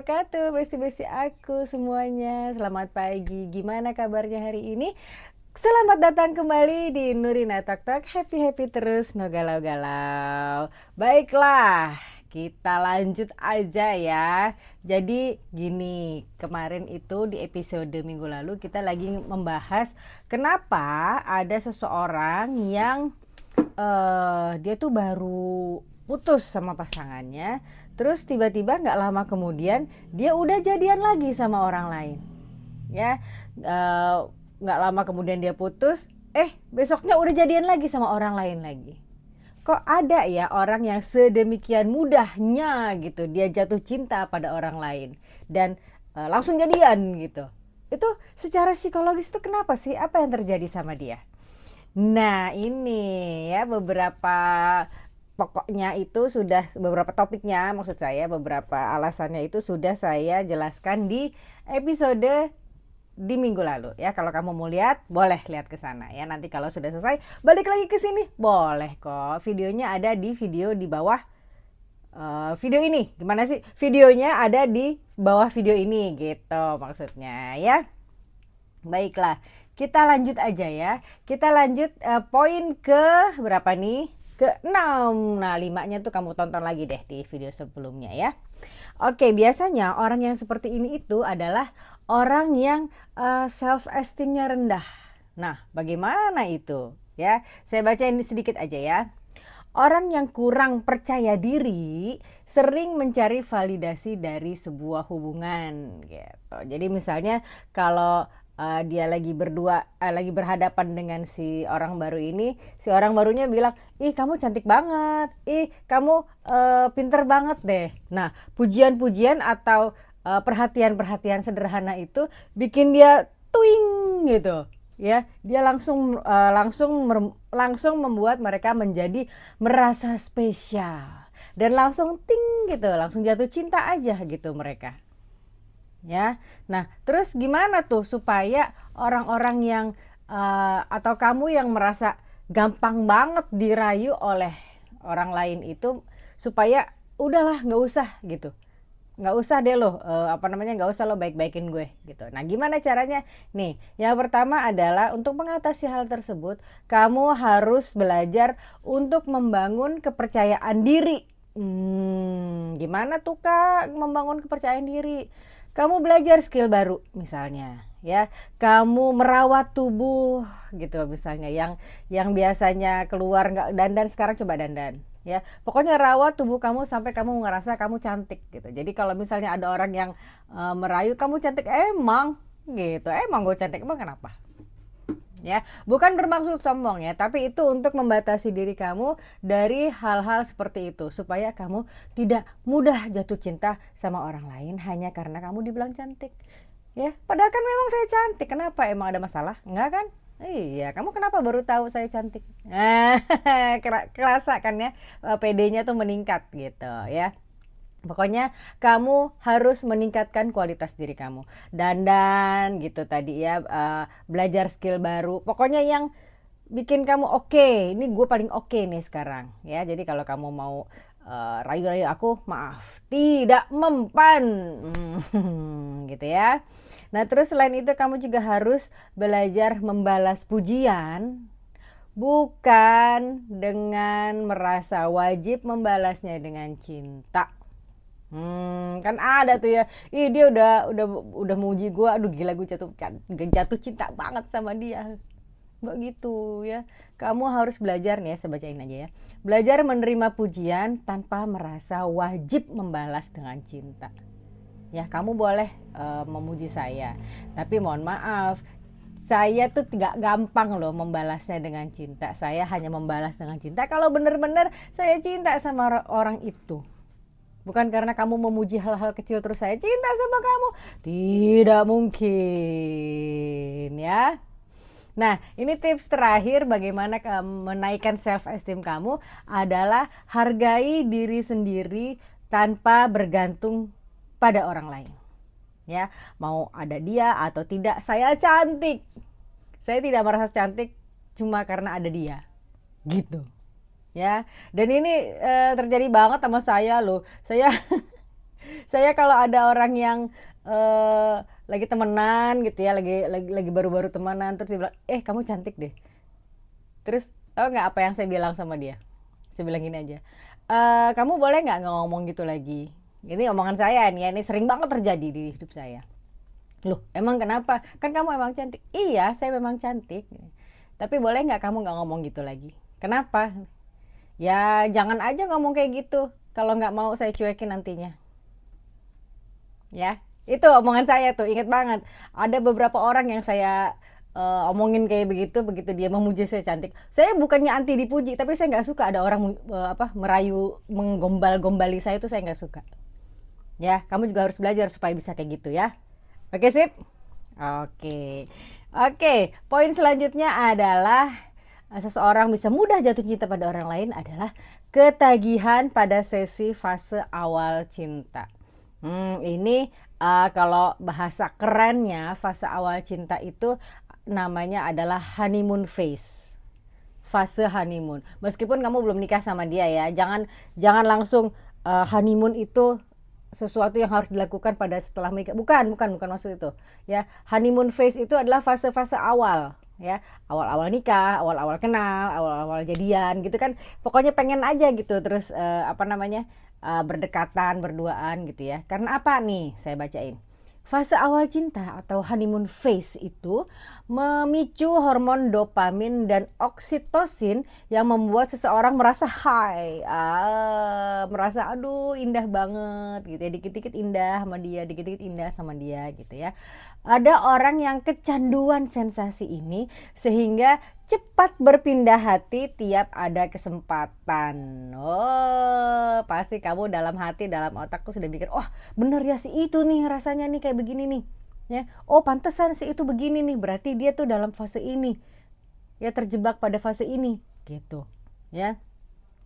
wabarakatuh, besti-besti aku semuanya. Selamat pagi, gimana kabarnya hari ini? Selamat datang kembali di Nurina Talk Talk. Happy terus, no galau-galau. Baiklah, kita lanjut aja ya. Jadi gini, kemarin itu di episode minggu lalu kita lagi membahas kenapa ada seseorang yang dia tuh baru putus sama pasangannya, terus tiba-tiba nggak lama kemudian dia udah jadian lagi sama orang lain, ya. Eh, nggak lama kemudian dia putus, besoknya udah jadian lagi sama orang lain lagi. Kok ada ya orang yang sedemikian mudahnya gitu dia jatuh cinta pada orang lain dan langsung jadian gitu. Itu secara psikologis itu kenapa sih? Apa yang terjadi sama dia? Nah, ini ya beberapa pokoknya itu sudah beberapa topiknya, maksud saya beberapa alasannya itu sudah saya jelaskan di episode di minggu lalu ya. Kalau kamu mau lihat, boleh lihat ke sana ya. Nanti kalau sudah selesai, balik lagi ke sini, boleh kok. Videonya ada di video di bawah video ini. Gimana sih? Videonya ada di bawah video ini gitu maksudnya ya. Baiklah, kita lanjut aja ya. Kita lanjut poin ke berapa nih? Ke-6. Nah, 5-nya tuh kamu tonton lagi deh di video sebelumnya ya. Oke, biasanya orang yang seperti ini itu adalah orang yang self esteemnya rendah. Nah, bagaimana itu? Ya, saya bacain sedikit aja ya. Orang yang kurang percaya diri sering mencari validasi dari sebuah hubungan gitu. Jadi misalnya kalau dia lagi lagi berhadapan dengan si orang baru ini, si orang barunya bilang, ih kamu cantik banget, ih kamu pinter banget deh. Nah, pujian-pujian atau perhatian-perhatian sederhana itu bikin dia tuing gitu ya. Dia langsung membuat mereka menjadi merasa spesial dan langsung ting gitu, langsung jatuh cinta aja gitu mereka ya. Nah, terus gimana tuh supaya orang-orang yang atau kamu yang merasa gampang banget dirayu oleh orang lain itu supaya udahlah nggak usah gitu, nggak usah deh lo nggak usah lo baik-baikin gue gitu. Nah, gimana caranya nih? Yang pertama adalah untuk mengatasi hal tersebut kamu harus belajar untuk membangun kepercayaan diri. Gimana tuh Kak membangun kepercayaan diri? Kamu belajar skill baru misalnya ya, kamu merawat tubuh gitu misalnya, yang biasanya keluar nggak dandan sekarang coba dandan ya. Pokoknya rawat tubuh kamu sampai kamu ngerasa kamu cantik gitu. Jadi kalau misalnya ada orang yang merayu kamu cantik, emang gitu, emang gue cantik, emang kenapa ya. Bukan bermaksud sombong ya, tapi itu untuk membatasi diri kamu dari hal-hal seperti itu supaya kamu tidak mudah jatuh cinta sama orang lain hanya karena kamu dibilang cantik ya. Padahal kan memang saya cantik, kenapa, emang ada masalah? Enggak kan? Iya, kamu kenapa baru tahu saya cantik? Kerasa kan ya, PD-nya tuh meningkat gitu ya. Pokoknya kamu harus meningkatkan kualitas diri kamu. Dandan gitu tadi ya, belajar skill baru. Pokoknya yang bikin kamu oke. Ini gue paling oke nih sekarang ya. Jadi kalau kamu mau rayu-rayu aku, maaf, tidak mempan. Gitu ya. Nah, terus selain itu kamu juga harus belajar membalas pujian, bukan dengan merasa wajib membalasnya dengan cinta. Kan ada tuh ya, ih dia udah muji gue, aduh gila gue jatuh cinta banget sama dia. Nggak gitu ya. Kamu harus belajar nih ya, saya bacain aja ya. Belajar menerima pujian tanpa merasa wajib membalas dengan cinta. Ya, kamu boleh memuji saya, tapi mohon maaf, saya tuh tidak gampang loh membalasnya dengan cinta. Saya hanya membalas dengan cinta kalau benar-benar saya cinta sama orang itu. Bukan karena kamu memuji hal-hal kecil terus saya cinta sama kamu. Tidak mungkin ya. Nah, ini tips terakhir bagaimana menaikkan self esteem kamu adalah hargai diri sendiri tanpa bergantung pada orang lain. Ya, mau ada dia atau tidak, saya cantik. Saya tidak merasa cantik cuma karena ada dia. Gitu. Ya, dan ini terjadi banget sama saya loh. Saya Saya kalau ada orang yang lagi temenan gitu ya, lagi baru-baru temenan, terus dia bilang, kamu cantik deh. Terus tau nggak apa yang saya bilang sama dia? Saya bilang gini aja, kamu boleh nggak ngomong gitu lagi? Ini omongan saya nih ya, ini sering banget terjadi di hidup saya. Loh, emang kenapa? Kan kamu emang cantik. Iya, saya memang cantik. Tapi boleh nggak kamu nggak ngomong gitu lagi? Kenapa? Ya jangan aja ngomong kayak gitu. Kalau nggak mau saya cuekin nantinya. Ya, itu omongan saya tuh, inget banget. Ada beberapa orang yang saya omongin kayak begitu, begitu dia memuji saya cantik. Saya bukannya anti dipuji, tapi saya nggak suka ada orang merayu, menggombal-gombali saya, itu saya nggak suka. Ya, kamu juga harus belajar supaya bisa kayak gitu ya. Oke, sip? Oke. Oke, poin selanjutnya adalah seseorang bisa mudah jatuh cinta pada orang lain adalah ketagihan pada sesi fase awal cinta. Ini kalau bahasa kerennya fase awal cinta itu namanya adalah honeymoon phase. Fase honeymoon. Meskipun kamu belum nikah sama dia ya, jangan langsung honeymoon itu sesuatu yang harus dilakukan pada setelah menikah. Bukan maksud itu. Ya, honeymoon phase itu adalah fase-fase awal, ya. Awal-awal nikah, awal-awal kenal, awal-awal jadian gitu kan. Pokoknya pengen aja gitu terus berdekatan, berduaan gitu ya. Karena apa nih? Saya bacain. Fase awal cinta atau honeymoon phase itu memicu hormon dopamin dan oksitosin yang membuat seseorang merasa high, merasa aduh indah banget gitu ya, dikit-dikit indah sama dia, dikit-dikit indah sama dia gitu ya. Ada orang yang kecanduan sensasi ini sehingga cepat berpindah hati tiap ada kesempatan. Oh, pasti kamu dalam hati, dalam otakku sudah mikir, oh bener ya si itu nih rasanya nih kayak begini nih. Ya, oh pantesan si itu begini nih, berarti dia tuh dalam fase ini. Ya terjebak pada fase ini, gitu. Ya.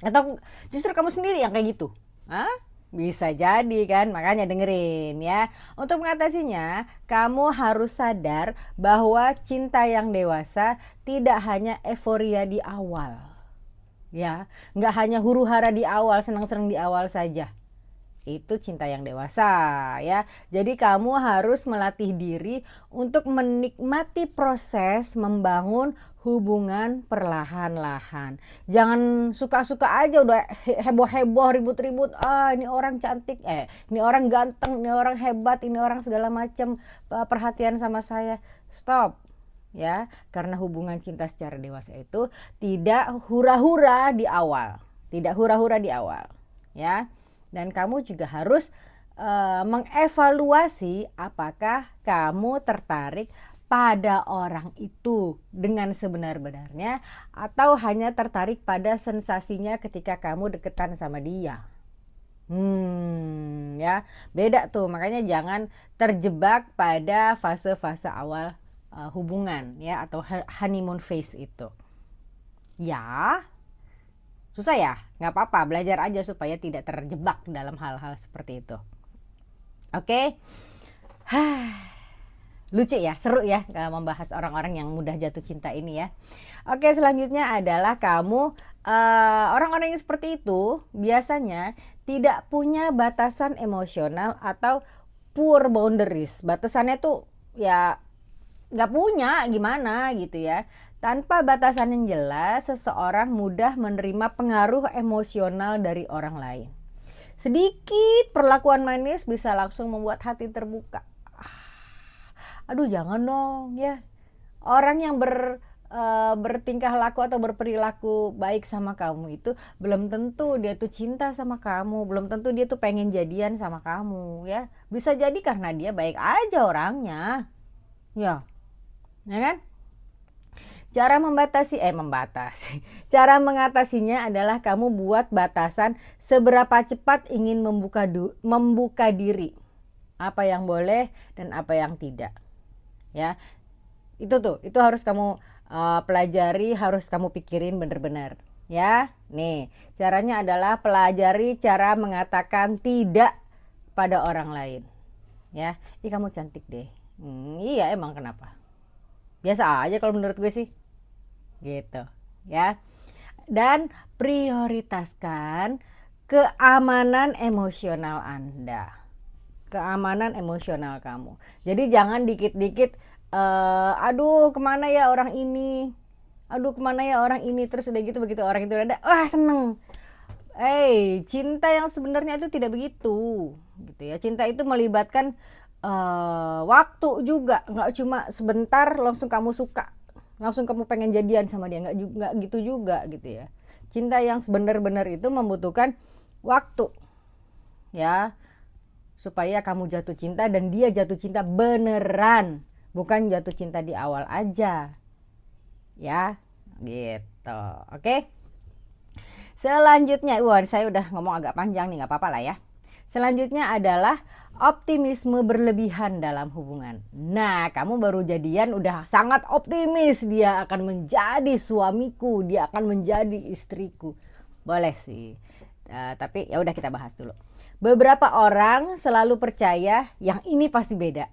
Atau justru kamu sendiri yang kayak gitu. Hah? Bisa jadi kan, makanya dengerin ya. Untuk mengatasinya, kamu harus sadar bahwa cinta yang dewasa tidak hanya euforia di awal. Ya, nggak hanya huru-hara di awal, senang-senang di awal saja. Itu cinta yang dewasa ya. Jadi kamu harus melatih diri untuk menikmati proses membangun hubungan perlahan-lahan. Jangan suka-suka aja udah heboh-heboh, ribut-ribut. Ini orang cantik, ini orang ganteng, ini orang hebat, ini orang segala macam perhatian sama saya. Stop. Ya, karena hubungan cinta secara dewasa itu tidak hura-hura di awal. Tidak hura-hura di awal, ya. Dan kamu juga harus mengevaluasi apakah kamu tertarik pada orang itu dengan sebenar-benarnya atau hanya tertarik pada sensasinya ketika kamu deketan sama dia. Ya, beda tuh. Makanya jangan terjebak pada fase-fase awal hubungan ya, atau honeymoon phase itu. Ya, susah ya? Nggak apa-apa, belajar aja supaya tidak terjebak dalam hal-hal seperti itu. Oke? Lucu ya, seru ya membahas orang-orang yang mudah jatuh cinta ini ya. Oke, selanjutnya adalah kamu orang-orang yang seperti itu biasanya tidak punya batasan emosional atau poor boundaries. Batasannya tuh ya nggak punya, gimana gitu ya. Tanpa batasan yang jelas, seseorang mudah menerima pengaruh emosional dari orang lain. Sedikit perlakuan manis bisa langsung membuat hati terbuka. Aduh jangan dong ya. Orang yang bertingkah laku atau berperilaku baik sama kamu itu belum tentu dia tuh cinta sama kamu, belum tentu dia tuh pengen jadian sama kamu ya. Bisa jadi karena dia baik aja orangnya. Ya kan? Cara Cara mengatasinya adalah kamu buat batasan seberapa cepat ingin membuka diri. Apa yang boleh dan apa yang tidak. Ya. Itu harus kamu pelajari, harus kamu pikirin benar-benar. Ya. Nih, caranya adalah pelajari cara mengatakan tidak pada orang lain. Ya. Ih, kamu cantik deh. Iya, emang kenapa? Biasa aja kalau menurut gue sih. Gitu ya. Dan prioritaskan keamanan emosional Anda. keamanan emosional kamu. Jadi jangan dikit-dikit aduh kemana ya orang ini, aduh kemana ya orang ini, terus udah gitu begitu orang itu udah ada, wah seneng. Cinta yang sebenarnya itu tidak begitu, gitu ya. Cinta itu melibatkan waktu juga, nggak cuma sebentar langsung kamu suka, langsung kamu pengen jadian sama dia, nggak gitu juga, gitu ya. Cinta yang benar-benar itu membutuhkan waktu, ya, supaya kamu jatuh cinta dan dia jatuh cinta beneran, bukan jatuh cinta di awal aja, ya, gitu. Oke. Selanjutnya, wah saya udah ngomong agak panjang nih, nggak apa-apa lah ya. Selanjutnya adalah optimisme berlebihan dalam hubungan. Nah, kamu baru jadian udah sangat optimis dia akan menjadi suamiku, dia akan menjadi istriku. Boleh sih. Tapi ya udah kita bahas dulu. Beberapa orang selalu percaya yang ini pasti beda.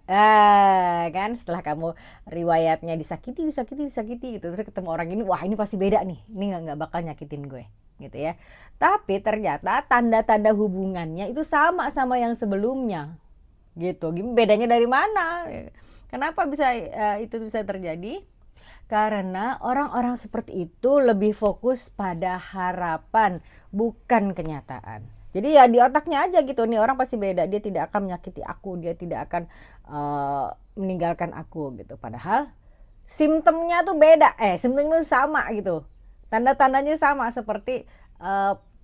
Kan setelah kamu riwayatnya disakiti gitu, terus ketemu orang ini, wah ini pasti beda nih. Ini nggak bakal nyakitin gue, gitu ya. Tapi ternyata tanda-tanda hubungannya itu sama yang sebelumnya, gitu. Bedanya dari mana? Kenapa itu bisa terjadi? Karena orang-orang seperti itu lebih fokus pada harapan, bukan kenyataan. Jadi ya di otaknya aja gitu, nih orang pasti beda, dia tidak akan menyakiti aku, dia tidak akan meninggalkan aku gitu. Padahal simptomnya tuh beda, simptomnya tuh sama gitu. Tanda-tandanya sama seperti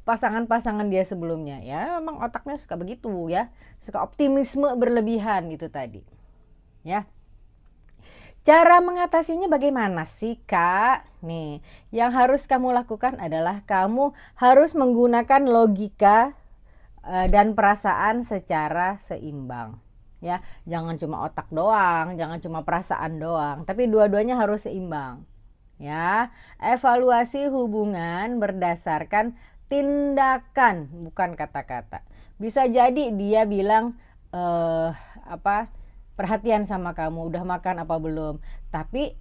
pasangan-pasangan dia sebelumnya. Ya memang otaknya suka begitu ya, suka optimisme berlebihan itu tadi. Ya. Cara mengatasinya bagaimana sih Kak? Nih, yang harus kamu lakukan adalah kamu harus menggunakan logika dan perasaan secara seimbang. Ya, jangan cuma otak doang, jangan cuma perasaan doang, tapi dua-duanya harus seimbang. Ya, evaluasi hubungan berdasarkan tindakan, bukan kata-kata. Bisa jadi dia bilang perhatian sama kamu, udah makan apa belum, tapi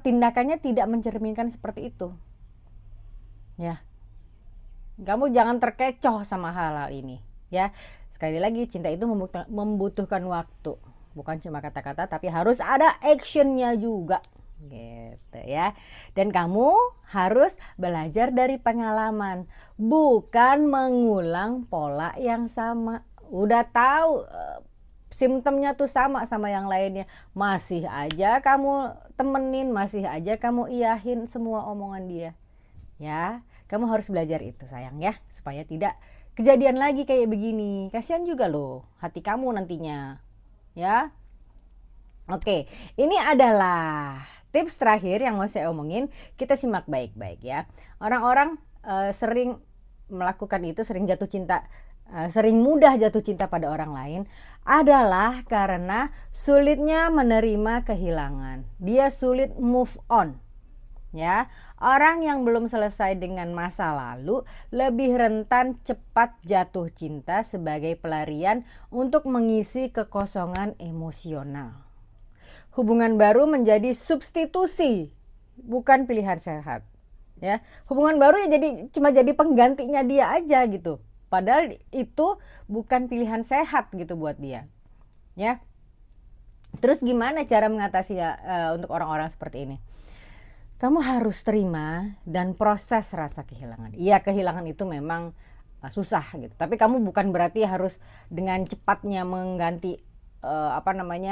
tindakannya tidak mencerminkan seperti itu. Ya. Kamu jangan terkecoh sama hal-hal ini, ya. Sekali lagi, cinta itu membutuhkan waktu, bukan cuma kata-kata, tapi harus ada actionnya juga, gitu ya. Dan kamu harus belajar dari pengalaman, bukan mengulang pola yang sama. Udah tahu simptomnya tuh sama yang lainnya, masih aja kamu temenin, masih aja kamu iyahin semua omongan dia, ya. Kamu harus belajar itu sayang ya, supaya tidak kejadian lagi kayak begini. Kasihan juga loh hati kamu nantinya, ya. Oke, ini adalah tips terakhir yang mau saya omongin. Kita simak baik-baik ya. Orang-orang sering melakukan itu, sering jatuh cinta, sering mudah jatuh cinta pada orang lain adalah karena sulitnya menerima kehilangan. Dia sulit move on. Ya, orang yang belum selesai dengan masa lalu lebih rentan cepat jatuh cinta sebagai pelarian untuk mengisi kekosongan emosional. Hubungan baru menjadi substitusi, bukan pilihan sehat. Ya, hubungan baru ya cuma jadi penggantinya dia aja gitu. Padahal itu bukan pilihan sehat gitu buat dia. Ya. Terus gimana cara mengatasi untuk orang-orang seperti ini? Kamu harus terima dan proses rasa kehilangan. Iya, kehilangan itu memang susah gitu. Tapi kamu bukan berarti harus dengan cepatnya mengganti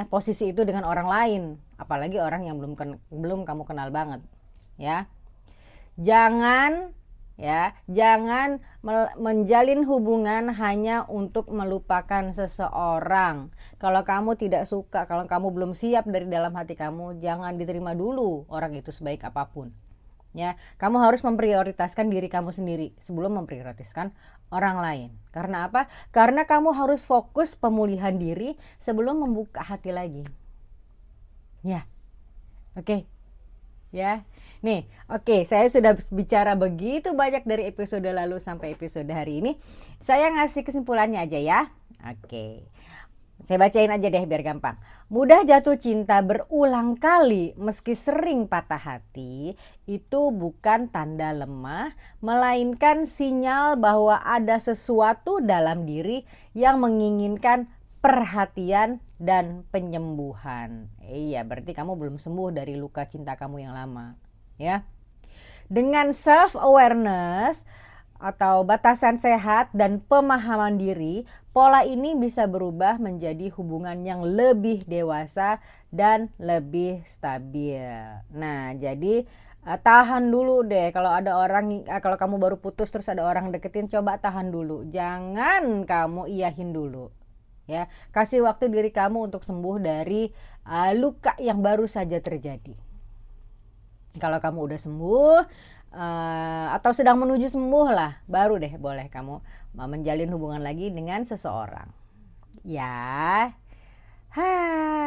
posisi itu dengan orang lain, apalagi orang yang belum kamu kenal banget, ya. Jangan menjalin hubungan hanya untuk melupakan seseorang. Kalau kamu tidak suka, kalau kamu belum siap dari dalam hati kamu, jangan diterima dulu orang itu sebaik apapun. Ya, kamu harus memprioritaskan diri kamu sendiri sebelum memprioritaskan orang lain. Karena apa? Karena kamu harus fokus pemulihan diri sebelum membuka hati lagi. Ya. Oke. Ya. Nih, oke, saya sudah bicara begitu banyak dari episode lalu sampai episode hari ini. Saya ngasih kesimpulannya aja ya. Oke. Saya bacain aja deh biar gampang. Mudah jatuh cinta berulang kali meski sering patah hati itu bukan tanda lemah, melainkan sinyal bahwa ada sesuatu dalam diri yang menginginkan perhatian, dan penyembuhan. Iya, berarti kamu belum sembuh dari luka cinta kamu yang lama, ya. Dengan self awareness atau batasan sehat dan pemahaman diri, pola ini bisa berubah menjadi hubungan yang lebih dewasa dan lebih stabil. Nah, jadi tahan dulu deh kalau ada orang, kalau kamu baru putus terus ada orang deketin, coba tahan dulu. Jangan kamu iyahin dulu. Ya, kasih waktu diri kamu untuk sembuh dari luka yang baru saja terjadi. Kalau kamu udah sembuh atau sedang menuju sembuh lah, baru deh boleh kamu menjalin hubungan lagi dengan seseorang. Ya.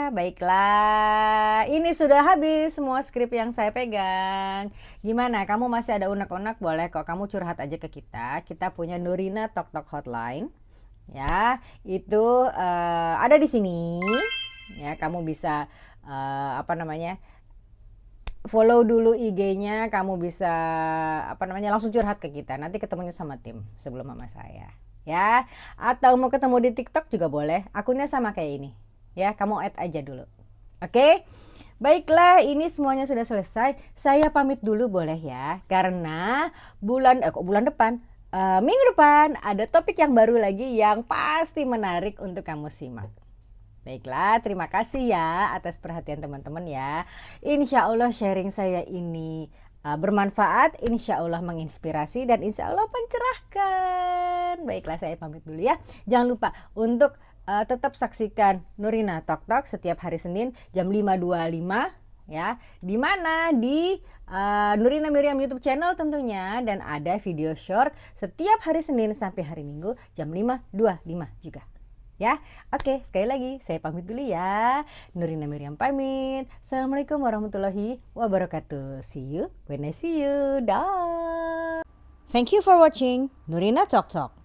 Baiklah. Ini sudah habis semua skrip yang saya pegang. Gimana? Kamu masih ada unek-unek? Boleh kok kamu curhat aja ke kita. Kita punya Nurina Tok Tok Hotline. Ya, itu ada di sini. Ya, kamu bisa follow dulu IG-nya, kamu bisa langsung curhat ke kita. Nanti ketemunya sama tim sebelum mama saya. Ya, atau mau ketemu di TikTok juga boleh. Akunnya sama kayak ini. Ya, kamu add aja dulu. Oke? Baiklah, ini semuanya sudah selesai. Saya pamit dulu boleh ya? Karena bulan depan, minggu depan ada topik yang baru lagi yang pasti menarik untuk kamu simak. Baiklah, terima kasih ya atas perhatian teman-teman ya. Insya Allah sharing saya ini bermanfaat, insya Allah menginspirasi, dan insya Allah mencerahkan. Baiklah, saya pamit dulu ya. Jangan lupa untuk tetap saksikan Nurina Tok Tok setiap hari Senin jam 5.25 ya. Di mana di Nurina Miriam YouTube channel tentunya, dan ada video short setiap hari Senin sampai hari Minggu jam 5.25 juga. Ya, oke, sekali lagi saya pamit dulu ya. Nurina Miriam pamit. Assalamualaikum warahmatullahi wabarakatuh. See you when I see you. Dah. Thank you for watching Nurina Tok Tok.